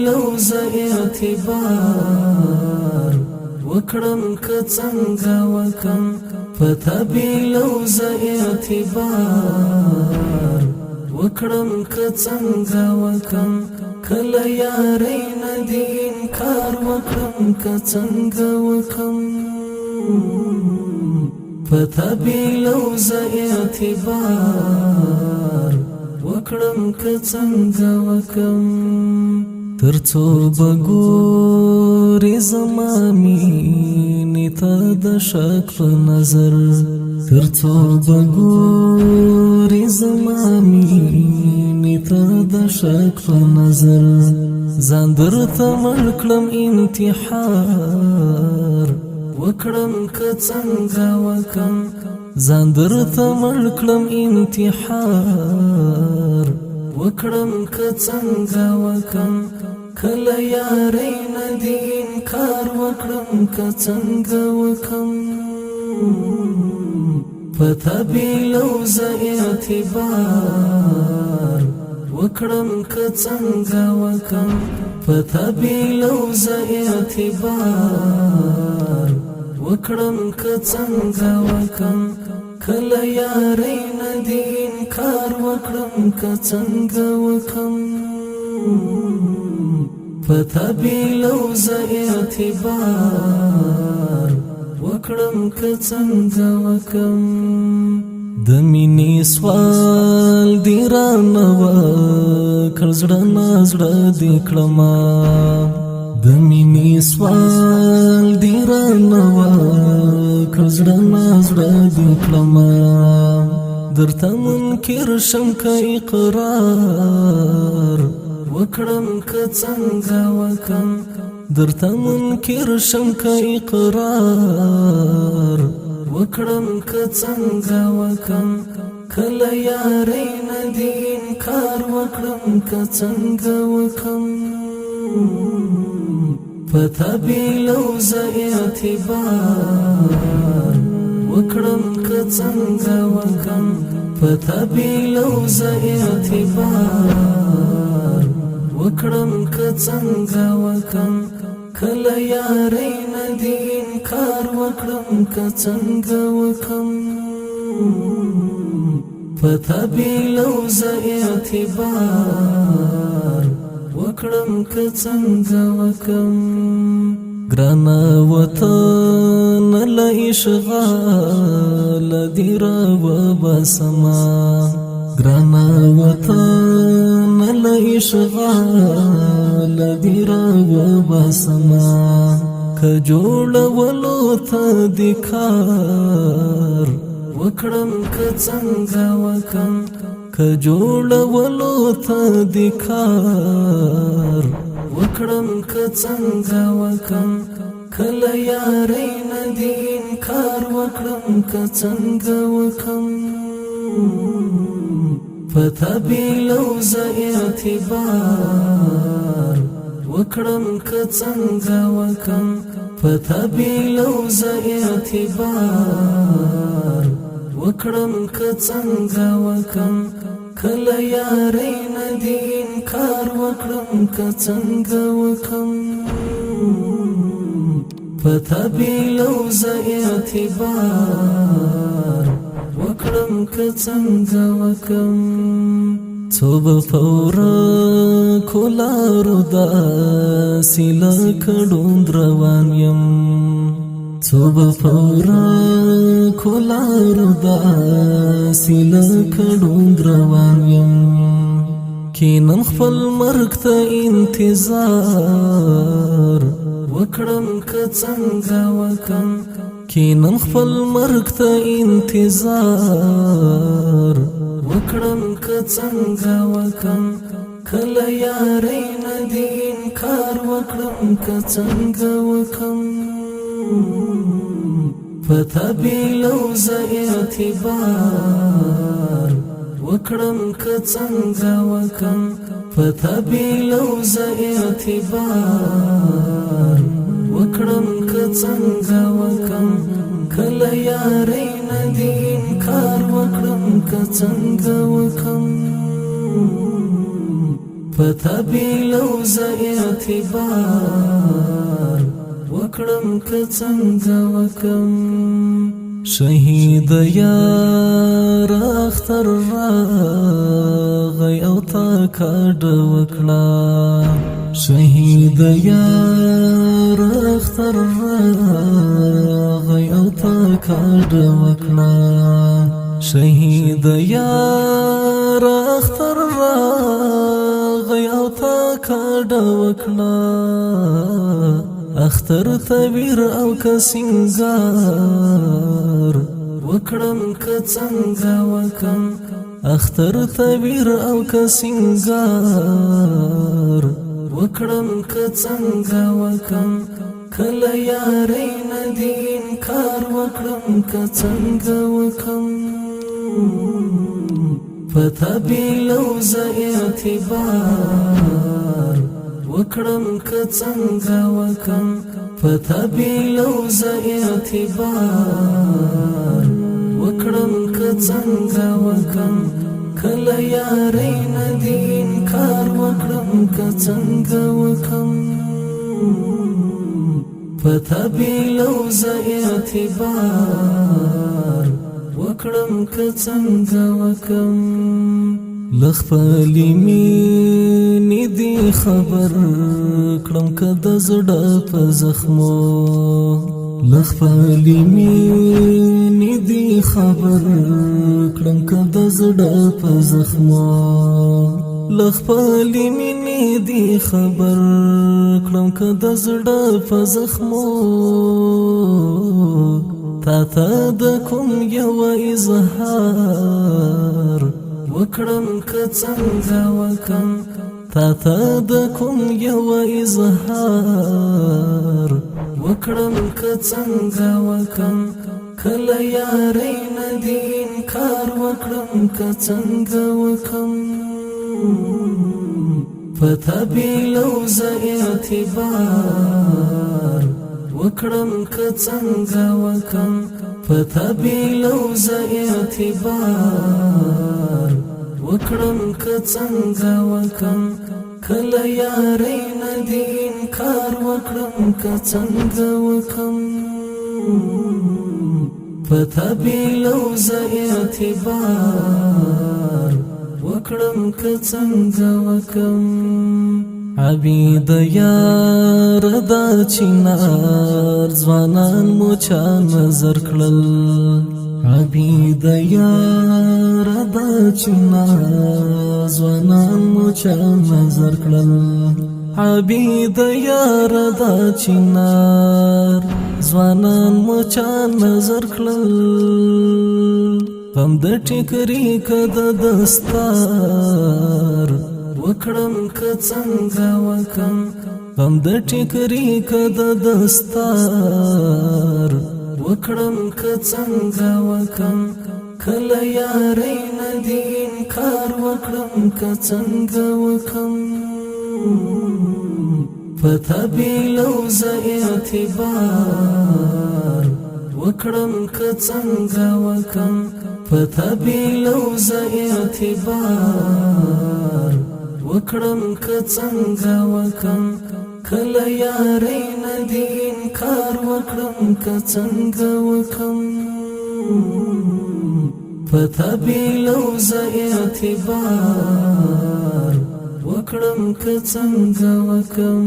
لوز اعتبار وکړم که څنګه وکم لوز اعتبار وکړم که څنګه وکم کله یارۍ نه دې انکار وکړم که څنګه وکم لوز اعتبار وکړم که څنګه وکم ترڅو بګورې زما مینې ته د شک په نظر ترڅو بګورې زما مینې ته د شک په نظر ځان درته مړ کړم انتحار وکړم که څنګه وکم ځان درته مړ کړم انتحار وکړم که څنګه وکم کله یارۍ نه دې انکار وکړم که څنګه وکم لوز اعتبار وکړم که څنګه وکم لوز اعتبار وکړم که څنګه وکم کله یارۍ نه دې انکار وکړم که څنګه وکم لوز اعتبار وکړم که څنګه وکم د مینې سوال دې رانه وکړ زړه نه زړه دې کړمه د مینې سوال دې رانه وکړ زړه نه زړه دې کړمه درته منکر شم که اقرار وکړم که څنګه وکم درته منکر شم که اقرار وکړم که څنګه وکم کله یارۍ نه دې انکار وکړم که څنګه وکم لوز اعتبار وکړم که څنګه وکم لوز اعتبار وکړم که څنګه وکم کله یارۍ نه دې انکار وکړم که څنګه وکم لوز اعتبار وکړم که څنګه وکم ګرانه وطن له اشغال دې راوباسمه ګرانه وطن له اشغال دې راوباسمه که جوړولو ته دې کار وکړم که څنګه وکم که جوړولو ته دې کار وکړم که څنګه وکم کله یارۍ نه دې انکار وکړم که څنګه وکم لوز اعتبار وکړم که څنګه وکم لوز اعتبار وکړم که څنګه وکم کله یارۍ نه دې انکار وکړم که څنګه وکم لوز اعتبار وکړم که څنګه وکم څو به فوره کولارو داسې لکه ډوند روان یم څو به فوره کولارو داسې لکه ډوند روان یم کینم خپل مرګ ته انتظار وکړم که څنګه وکم کینم خپل مرګ ته انتظار وکړم که څنګه وکم کله یارۍ نه دې انکار وکړم که څنګه وکم لوز اعتبار وکړم که څنګه وکم لوز اعتبار وکړم که څنګه وکم کله یارۍ نه دې انکار وکړم که څنګه وکم فتابي لوز اعتبار وکړم که څنګه وکم شهید یار اختر راغی او تا کډ وکړه شهید یار اختر راغی او تا کډ وکړه شهید یار اختر راغی او تا کډ وکړه اختر تبیر او کسنگار وکړم که څنګه وکم اختر تبیر او کسنگار وکړم که څنګه وکم کله یاري ندی انکار وکړم که څنګه وکم فتابي لوز اعتبار وکړم که څنګه وکم فتابي لوز اعتبار وکړم که څنګه وکم کله یاري ندی انکار وکړم که څنګه وکم فتابي لوز اعتبار وکړم که څنګه وکم لخپلی مینی دی خبر کړم که د زړه په زخمو لخپلی مینی دی خبر کړم که د زړه په زخمو لخپلی مینی دی خبر کړم که د زړه په زخمو تا ته د کوم یو اظهار وکړم که څنګه وکم تا ته د کوم یو اظهار وکړم که څنګه وکم کله یاري ندی انکار وکړم که څنګه وکم فتابي لوز اعتبار وکړم که څنګه وکم فتابي لوز اعتبار وکړم که څنګه وکم کله یاري ندی انکار وکړم که څنګه وکم فتابي لوز اعتبار وکړم که څنګه وکم عبید یار دا چنار ځوانان مو چا نظر کړل عبید یار دا چنار ځوانان مو چا نظر کړل عبید یار دا چنار ځوانان مو چا نظر کړل غم د ټیکري کد دستار وکړم که څنګه وکم غم د ټیکري کد دستار وکړم که څنګه وکم کله یاري ندی انکار وکړم که څنګه وکم فتابي لوز اعتبار وکړم که څنګه وکم فتابي لوز اعتبار وکړم که څنګه وکم کله یاري ندی انکار وکړم که څنګه وکم فتابي لوز اعتبار وکړم که څنګه وکم